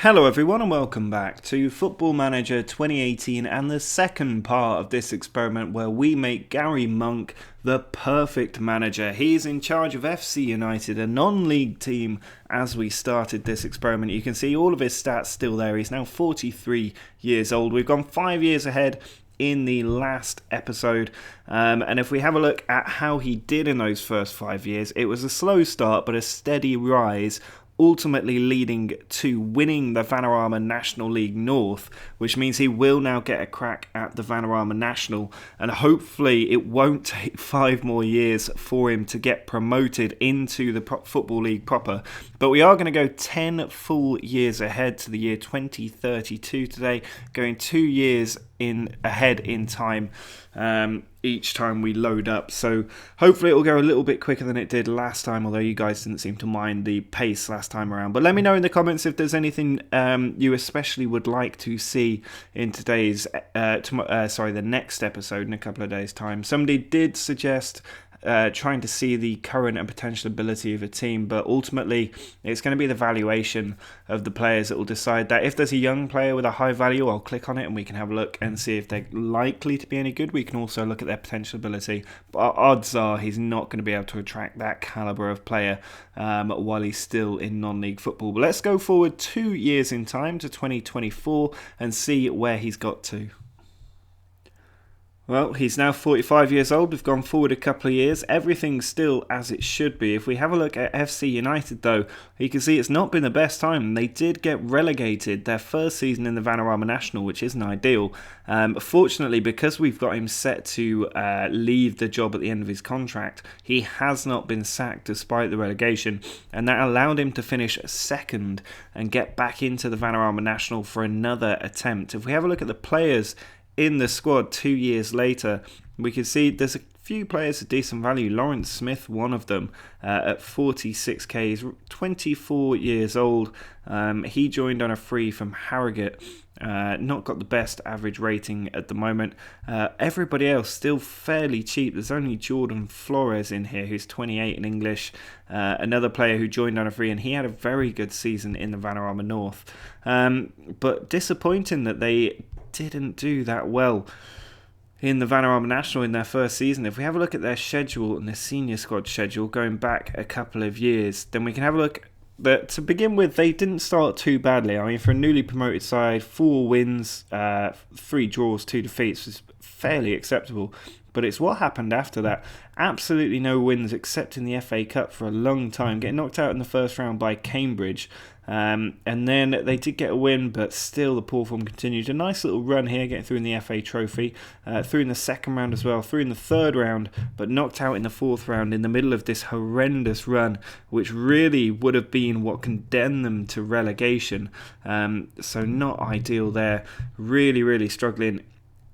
Hello everyone and welcome back to Football Manager 2018 and the second part of this experiment where we make Gary Monk the perfect manager. He's in charge of FC United, a non-league team, as we started this experiment. You can see all of his stats still there. He's now 43 years old. We've gone 5 years ahead in the last episode, and if we have a look at how he did in those first 5 years, it was a slow start but a steady rise, ultimately leading to winning the Vanarama National League North, which means he will now get a crack at the Vanarama National, and hopefully it won't take 5 more years for him to get promoted into the Football League proper. But we are going to go 10 full years ahead to the year 2032 today, going 2 years ahead in time each time we load up, so hopefully it will go a little bit quicker than it did last time, although you guys didn't seem to mind the pace last time around. But let me know in the comments if there's anything you especially would like to see in today's the next episode in a couple of days time. Somebody did suggest trying to see the current and potential ability of a team, but ultimately it's going to be the valuation of the players that will decide that. If there's a young player with a high value, I'll click on it and we can have a look and see if they're likely to be any good. We can also look at their potential ability, but odds are he's not going to be able to attract that calibre of player while he's still in non-league football. But let's go forward 2 years in time to 2024 and see where he's got to. Well, he's now 45 years old. We've gone forward a couple of years. Everything's still as it should be. If we have a look at FC United, though, you can see it's not been the best time. They did get relegated their first season in the Vanarama National, which isn't ideal. Fortunately, because we've got him set to leave the job at the end of his contract, he has not been sacked despite the relegation, and that allowed him to finish second and get back into the Vanarama National for another attempt. If we have a look at the players in the squad 2 years later, we can see there's a few players of decent value. Lawrence Smith, one of them, at 46k. He's 24 years old. He joined on a free from Harrogate. Not got the best average rating at the moment. Everybody else still fairly cheap. There's only Jordan Flores in here, who's 28 in English. Another player who joined on a free, and he had a very good season in the Vanarama North. But disappointing that they didn't do that well in the Vanarama National in their first season. If we have a look at their schedule and their senior squad schedule going back a couple of years, then we can have a look. But to begin with, they didn't start too badly. I mean, for a newly promoted side, 4 wins, 3 draws, 2 defeats was fairly acceptable. But it's what happened after that. Absolutely no wins except in the FA Cup for a long time. Getting knocked out in the first round by Cambridge. And then they did get a win, but still the poor form continued. A nice little run here, getting through in the FA Trophy. Through in the second round as well. Through in the third round, but knocked out in the fourth round in the middle of this horrendous run, which really would have been what condemned them to relegation. So not ideal there. Really, really struggling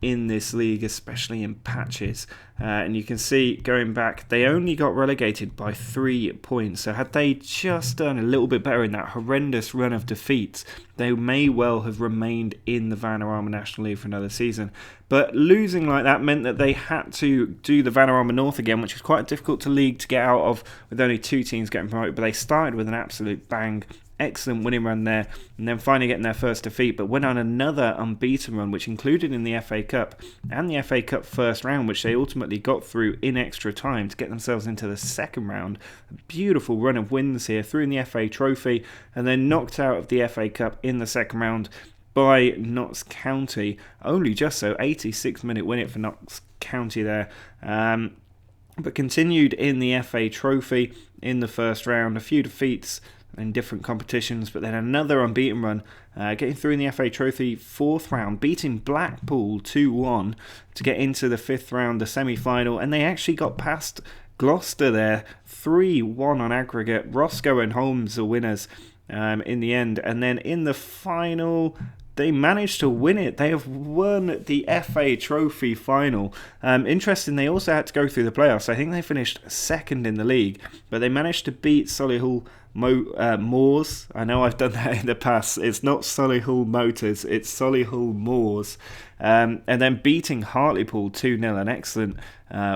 in this league, especially in patches, and you can see going back they only got relegated by 3 points. So had they just done a little bit better in that horrendous run of defeats, they may well have remained in the Vanarama National League for another season. But losing like that meant that they had to do the Vanarama North again, which is quite a difficult league to get out of with only 2 teams getting promoted. But they started with an absolute bang. Excellent winning run there, and then finally getting their first defeat, but went on another unbeaten run, which included in the FA Cup and the FA Cup first round, which they ultimately got through in extra time to get themselves into the second round. A beautiful run of wins here, through in the FA Trophy, and then knocked out of the FA Cup in the second round by Notts County. Only just so, 86-minute win it for Notts County there. But continued in the FA Trophy in the first round, a few defeats in different competitions, but then another unbeaten run, getting through in the FA Trophy fourth round, beating Blackpool 2-1 to get into the fifth round, the semi-final, and they actually got past Gloucester there, 3-1 on aggregate. Roscoe and Holmes are winners in the end, and then in the final they managed to win it. They have won the FA Trophy final. Interesting, they also had to go through the playoffs. I think they finished second in the league, but they managed to beat Solihull Moors. I know I've done that in the past. It's not Solihull Motors, it's Solihull Moors. And then beating Hartlepool 2-0, an excellent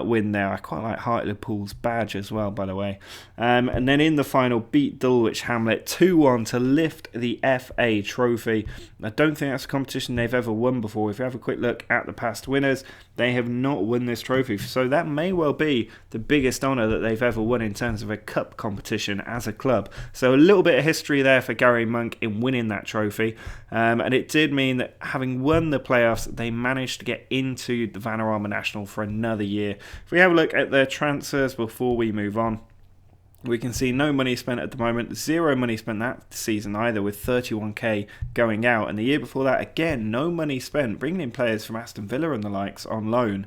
win there. I quite like Hartlepool's badge as well, by the way. And then in the final, beat Dulwich Hamlet 2-1 to lift the FA Trophy. I don't think that's a competition they've ever won before. If you have a quick look at the past winners, they have not won this trophy. So that may well be the biggest honour that they've ever won in terms of a cup competition as a club. So a little bit of history there for Gary Monk in winning that trophy. And it did mean that having won the playoffs, they managed to get into the Vanarama National for another year. If we have a look at their transfers before we move on, we can see no money spent at the moment, zero money spent that season either, with 31k going out. And the year before that, again, no money spent, bringing in players from Aston Villa and the likes on loan,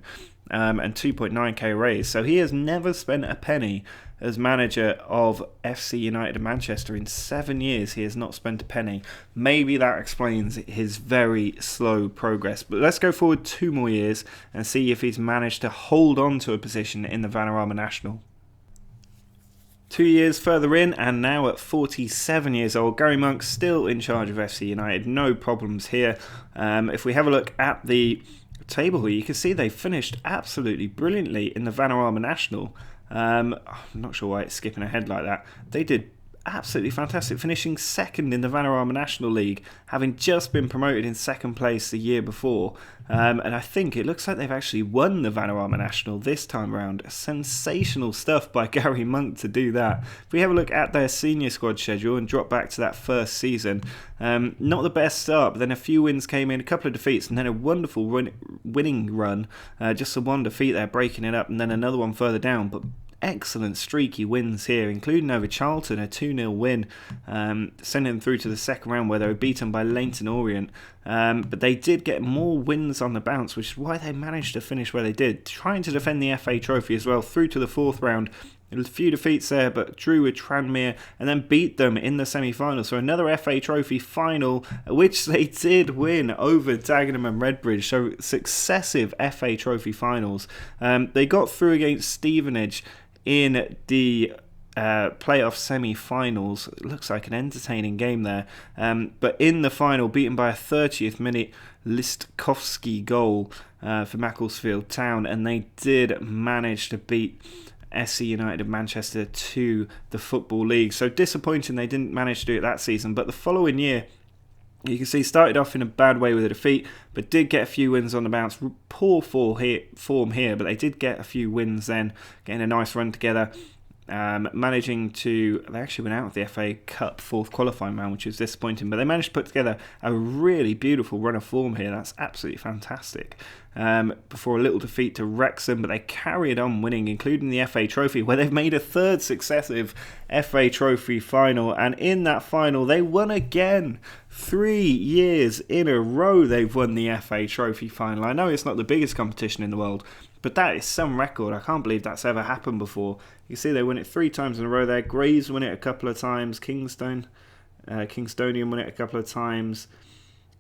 and 2.9k raised. So he has never spent a penny as manager of FC United of Manchester. In 7 years, he has not spent a penny. Maybe that explains his very slow progress. But let's go forward 2 more years and see if he's managed to hold on to a position in the Vanarama National. 2 years further in, and now at 47 years old, Gary Monk's still in charge of FC United. No problems here. If we have a look at the table here, you can see they finished absolutely brilliantly in the Vanarama National. I'm not sure why it's skipping ahead like that. They did absolutely fantastic, finishing second in the Vanarama National League, having just been promoted in second place the year before. And I think it looks like they've actually won the Vanarama National this time around. Sensational stuff by Gary Monk to do that. If we have a look at their senior squad schedule and drop back to that first season, not the best start, but then a few wins came in, a couple of defeats, and then a wonderful winning run. Just the one defeat there, breaking it up, and then another one further down. But excellent streaky wins here, including over Charlton, a 2-0 win, sending them through to the second round where they were beaten by Leyton Orient. But they did get more wins on the bounce, which is why they managed to finish where they did, trying to defend the FA Trophy as well, through to the fourth round. A few defeats there, but drew with Tranmere and then beat them in the semi-final. So another FA Trophy final, which they did win over Dagenham and Redbridge. So successive FA Trophy finals. They got through against Stevenage in the playoff semi-finals. It looks like an entertaining game there. But in the final, beaten by a 30th minute Listkowski goal for Macclesfield Town, and they did manage to beat SC United of Manchester to the Football League. So disappointing they didn't manage to do it that season, but the following year, you can see, started off in a bad way with a defeat, but did get a few wins on the bounce. Poor form here, but they did get a few wins then, getting a nice run together. Managing to, they actually went out of the FA Cup fourth qualifying round, which was disappointing, but they managed to put together a really beautiful run of form here. That's absolutely fantastic. Before a little defeat to Wrexham, but they carried on winning, including the FA Trophy, where they've made a third successive FA Trophy final, and in that final they won again. 3 years in a row they've won the FA Trophy final. I know it's not the biggest competition in the world, but that is some record. I can't believe that's ever happened before. You see they won it 3 times in a row there. Graves won it a couple of times. Kingstonian won it a couple of times.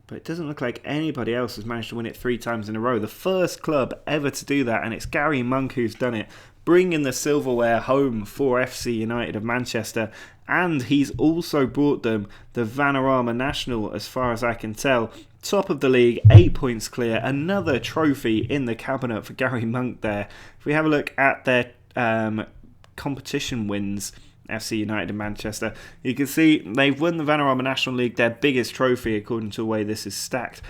But it doesn't look like anybody else has managed to win it 3 times in a row. The first club ever to do that, and it's Gary Monk who's done it, bringing the silverware home for FC United of Manchester. And he's also brought them the Vanarama National, as far as I can tell. Top of the league, 8 points clear. Another trophy in the cabinet for Gary Monk there. If we have a look at their competition wins, FC United of Manchester, you can see they've won the Vanarama National League, their biggest trophy according to the way this is stacked,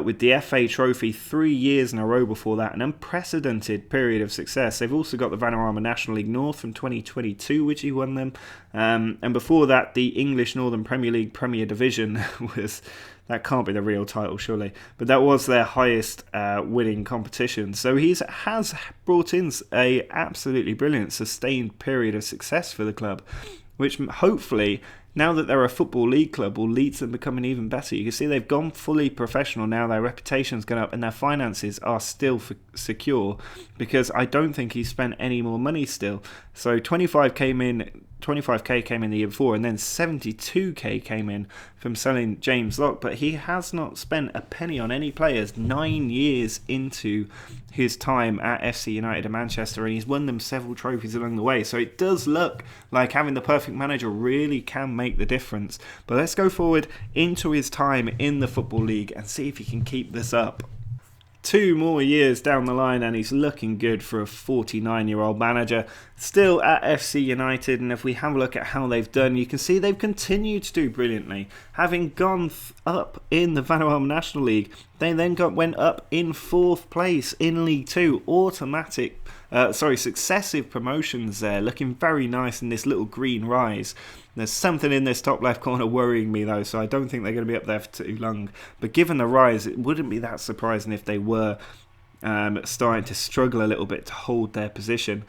with the FA Trophy 3 years in a row before that, an unprecedented period of success. They've also got the Vanarama National League North from 2022, which he won them, and before that the English Northern Premier League Premier Division was... That can't be the real title, surely. But that was their highest winning competition. So he has brought in a absolutely brilliant, sustained period of success for the club, which hopefully, now that they're a Football League club, will lead to them becoming even better. You can see they've gone fully professional now. Their reputation's gone up and their finances are still secure, because I don't think he's spent any more money still. So 25 came in 25k came in the year before, and then 72k came in from selling James Lock, but he has not spent a penny on any players 9 years into his time at FC United and Manchester, and he's won them several trophies along the way. So it does look like having the perfect manager really can make the difference. But let's go forward into his time in the Football League and see if he can keep this up. 2 more years down the line and he's looking good for a 49-year-old manager, still at FC United. And if we have a look at how they've done, you can see they've continued to do brilliantly. Having gone up in the Vanuatu National League, they then went up in 4th place in League 2, successive promotions there, looking very nice in this little green rise. There's something in this top left corner worrying me though, so I don't think they're going to be up there for too long. But given the rise, it wouldn't be that surprising if they were starting to struggle a little bit to hold their position.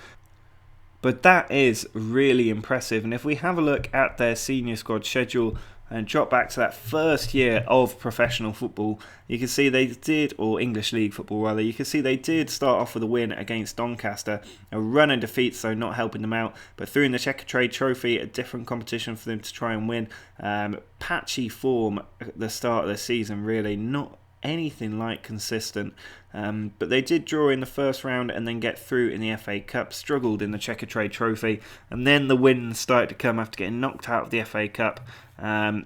But that is really impressive. And if we have a look at their senior squad schedule and drop back to that first year of professional football, you can see they did, or English League football rather, you can see they did start off with a win against Doncaster, a run of defeats though not helping them out, but through in the Checker Trade Trophy, a different competition for them to try and win. Patchy form at the start of the season, really not anything like consistent, but they did draw in the first round and then get through in the FA Cup, struggled in the Checker Trade Trophy, and then the wins started to come after getting knocked out of the FA Cup.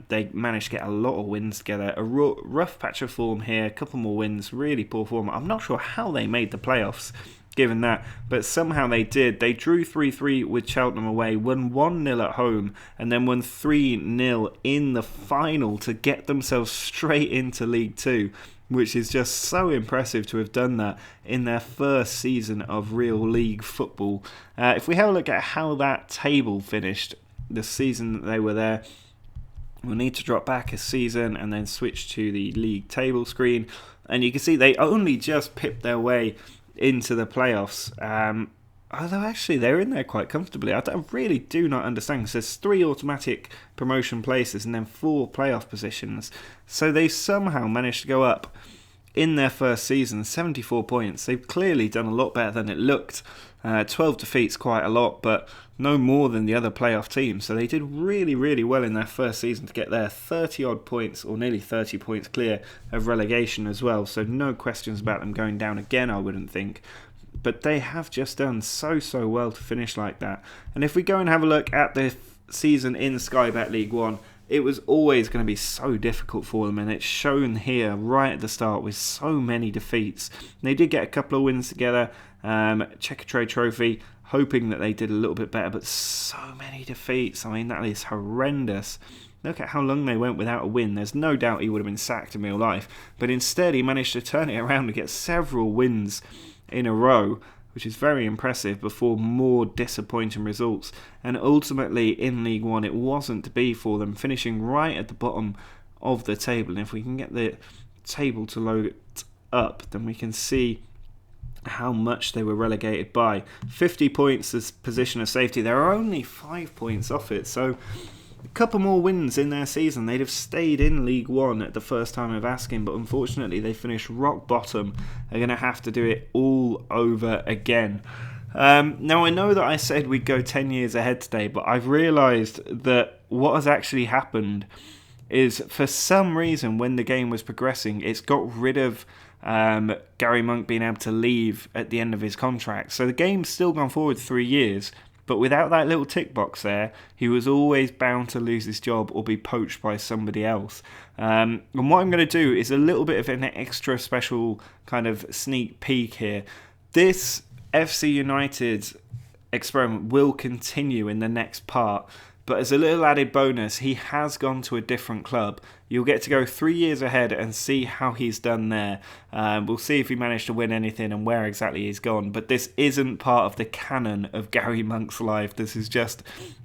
They managed to get a lot of wins together, a rough patch of form here, a couple more wins, really poor form. I'm not sure how they made the playoffs given that, but somehow they did. They drew 3-3 with Cheltenham away, won 1-0 at home, and then won 3-0 in the final to get themselves straight into League 2, which is just so impressive to have done that in their first season of real league football. If we have a look at how that table finished the season that they were there, we'll need to drop back a season and then switch to the league table screen, and you can see they only just pipped their way into the playoffs, although actually they're in there quite comfortably. I really do not understand, because there's 3 automatic promotion places and then 4 playoff positions, so they somehow managed to go up in their first season, 74 points. They've clearly done a lot better than it looked. 12 defeats, quite a lot, but no more than the other playoff teams. So they did really, really well in their first season to get their 30-odd points, or nearly 30 points clear of relegation as well. So no questions about them going down again, I wouldn't think. But they have just done so well to finish like that. And if we go and have a look at the season in Sky Bet League 1, it was always going to be so difficult for them, and it's shown here right at the start with so many defeats. They did get a couple of wins together, Checker Trade Trophy, hoping that they did a little bit better, but so many defeats. I mean, that is horrendous. Look at how long they went without a win. There's no doubt he would have been sacked in real life, but instead he managed to turn it around and get several wins in a row, which is very impressive, before more disappointing results. And ultimately in League 1 it wasn't to be for them, finishing right at the bottom of the table. And if we can get the table to load up, then we can see how much they were relegated by. 50 points as position of safety. They're only 5 points off it, so a couple more wins in their season, they'd have stayed in League 1 at the first time of asking, but unfortunately they finished rock bottom. They're going to have to do it all over again. Now, I know that I said we'd go 10 years ahead today, but I've realised that what has actually happened is, for some reason, when the game was progressing, it's got rid of Gary Monk being able to leave at the end of his contract. So the game's still gone forward 3 years, but without that little tick box there, he was always bound to lose his job or be poached by somebody else. And what I'm going to do is a little bit of an extra special kind of sneak peek here. This FC United experiment will continue in the next part, but as a little added bonus, he has gone to a different club. You'll get to go 3 years ahead and see how he's done there. We'll see if he managed to win anything and where exactly he's gone. But this isn't part of the canon of Gary Monk's life. This is just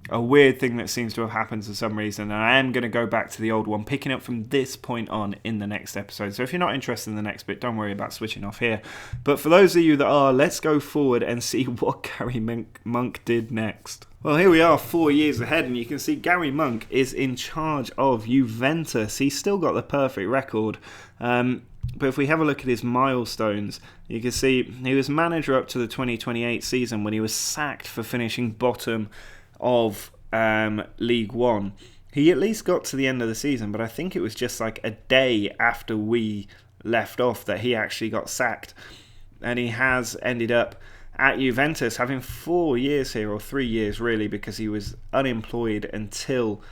a weird thing that seems to have happened for some reason. And I am going to go back to the old one, picking up from this point on in the next episode. So if you're not interested in the next bit, don't worry about switching off here. But for those of you that are, let's go forward and see what Gary Monk did next. Well, here we are 4 years ahead, and you can see Gary Monk is in charge of Juventus. He's still got the perfect record, but if we have a look at his milestones, you can see he was manager up to the 2028 season when he was sacked for finishing bottom of League One. He at least got to the end of the season, but I think it was just like a day after we left off that he actually got sacked. And he has ended up at Juventus having 4 years here, or 3 years really, because he was unemployed until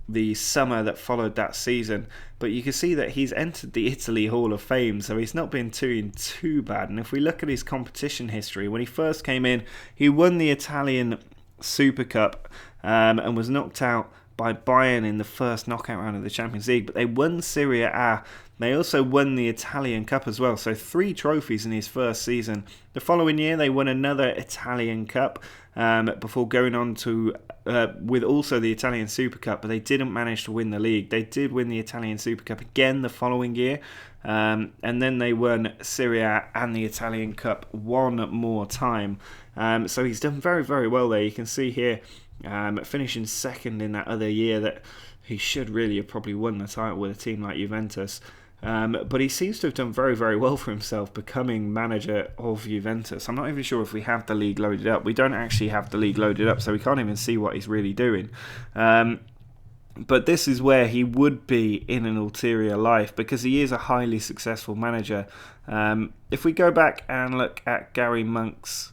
the summer that followed that season. But you can see that he's entered the Italy Hall of Fame, so he's not been too bad. And if we look at his competition history, when he first came in, he won the Italian Super Cup and was knocked out by Bayern in the first knockout round of the Champions League, but they won Serie A. They also won the Italian Cup as well, so 3 trophies in his first season. The following year they won another Italian Cup before going on to with also the Italian Super Cup, but they didn't manage to win the league. They did win the Italian Super Cup again the following year, and then they won Serie A and the Italian Cup one more time. So he's done very, very well there. You can see here finishing second in that other year that he should really have probably won the title with a team like Juventus. But he seems to have done very, very well for himself, becoming manager of Juventus. I'm not even sure if we have the league loaded up. We don't actually have the league loaded up, so we can't even see what he's really doing. But this is where he would be in an ulterior life, because he is a highly successful manager. If we go back and look at Gary Monk's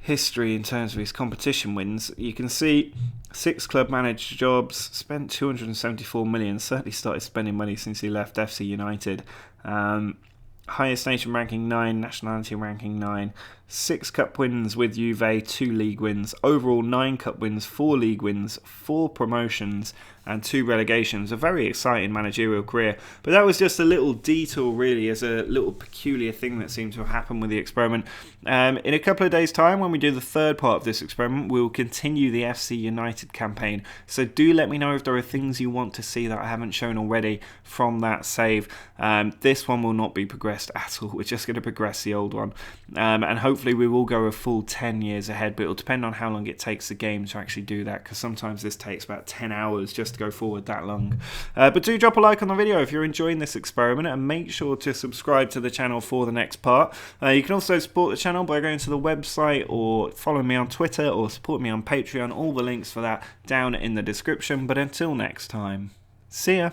history in terms of his competition wins, you can see 6 club manager jobs, spent 274 million, certainly started spending money since he left FC United. Highest nation ranking 9, nationality ranking 9, 6 cup wins with Juve, 2 league wins, overall 9 cup wins, 4 league wins, 4 promotions and 2 relegations. A very exciting managerial career, but that was just a little detour really, as a little peculiar thing that seemed to have happened with the experiment. In a couple of days time, when we do the third part of this experiment, we will continue the FC United campaign, so do let me know if there are things you want to see that I haven't shown already from that save. This one will not be progressed at all, we're just going to progress the old one, and hopefully we will go a full 10 years ahead, but it'll depend on how long it takes the game to actually do that, because sometimes this takes about 10 hours just to go forward that long. But do drop a like on the video if you're enjoying this experiment, and make sure to subscribe to the channel for the next part. You can also support the channel by going to the website, or follow me on Twitter, or support me on Patreon. All the links for that down in the description. But until next time, see ya!